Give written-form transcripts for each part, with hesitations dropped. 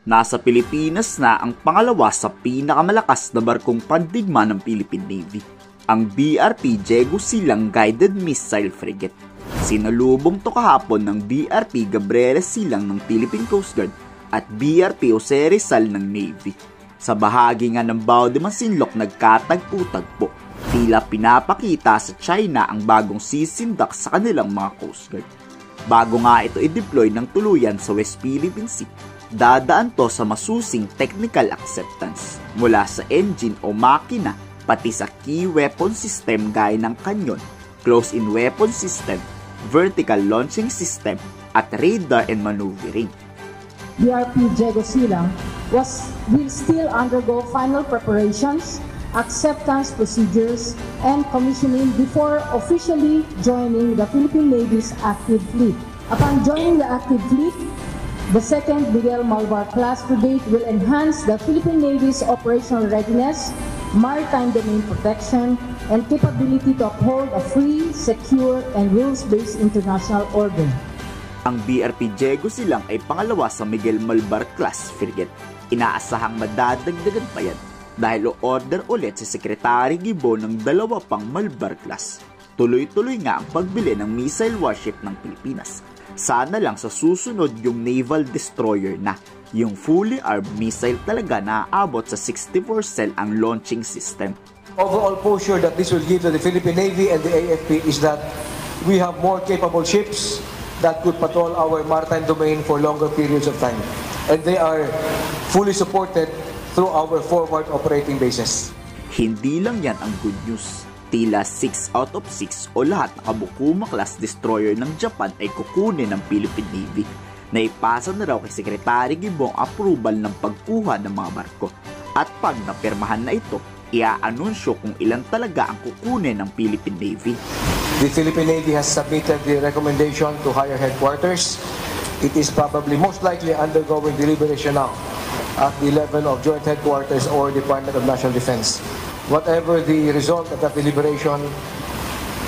Nasa Pilipinas na ang pangalawa sa pinakamalakas na barkong pandigma ng Philippine Navy, ang BRP Diego Silang Guided Missile Frigate. Sinalubong to kahapon ng BRP Gabriela Silang ng Philippine Coast Guard at BRP Jose Rizal ng Navy. Sa bahagi nga ng Bao de Masinloc nagkatagpo-tagpo, tila pinapakita sa China ang bagong sisindak sa kanilang mga Coast Guard. Bago nga ito i-deploy ng tuluyan sa West Philippine Sea, dadaan to sa masusing technical acceptance mula sa engine o makina pati sa key weapon system gaya ng kanyon, close-in weapon system, vertical launching system, at radar and maneuvering. BRP Diego Silang will still undergo final preparations, acceptance procedures, and commissioning before officially joining the Philippine Navy's active fleet. Upon joining the active fleet, the 2nd Miguel Malvar class frigate will enhance the Philippine Navy's operational readiness, maritime domain protection, and capability to uphold a free, secure, and rules-based international order. Ang BRP Diego Silang ay pangalawa sa Miguel Malvar class frigate. Inaasahang madadagdagan pa yan dahil o-order ulit si Secretary Gibo ng 2 pang Malvar class. Tuloy-tuloy nga ang pagbili ng missile warship ng Pilipinas. Sana lang sa susunod yung naval destroyer na. Yung fully armed missile talaga na aabot sa 64 cell ang launching system. Overall posture that this will give to the Philippine Navy and the AFP is that we have more capable ships that could patrol our maritime domain for longer periods of time. And they are fully supported through our forward operating bases. Hindi lang yan ang good news. Tila 6 out of 6 o lahat ng Kabukuma class destroyer ng Japan ay kukunin ng Philippine Navy. Naipasa na raw kay Secretary Gibo ang approval ng pagkuha ng mga barko. At pag napirmahan na ito, ia-anunsyo kung ilan talaga ang kukunin ng Philippine Navy. The Philippine Navy has submitted the recommendation to higher headquarters. It is probably most likely undergoing deliberation now at the level of Joint Headquarters or Department of National Defense. Whatever the result of that deliberation,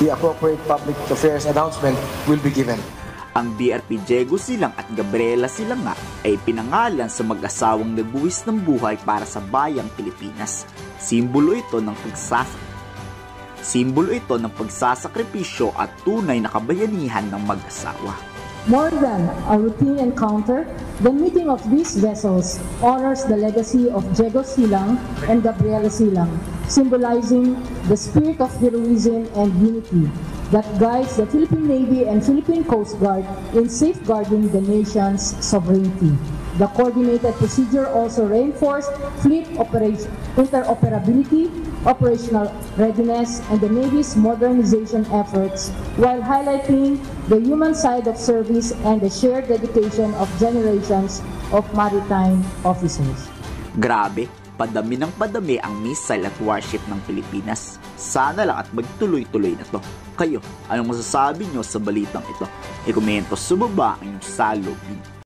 the appropriate public affairs announcement will be given. Ang BRP Diego Silang at Gabriela Silang nga ay pinangalan sa mag-asawang nagbuwis ng buhay para sa bayang Pilipinas. Simbolo ito ng pagsasakripisyo at tunay na kabayanihan ng mag-asawa. More than a routine encounter, the meeting of these vessels honors the legacy of Diego Silang and Gabriela Silang, symbolizing the spirit of heroism and unity that guides the Philippine Navy and Philippine Coast Guard in safeguarding the nation's sovereignty. The coordinated procedure also reinforced fleet interoperability, operational readiness, and the Navy's modernization efforts, while highlighting the human side of service and the shared dedication of generations of maritime officers. Grabe, padami ng padami ang missile at warship ng Pilipinas. Sana lang at magtuloy-tuloy na to. Kayo, anong masasabi nyo sa balitang ito? I-komento sa baba ang inyong salubin.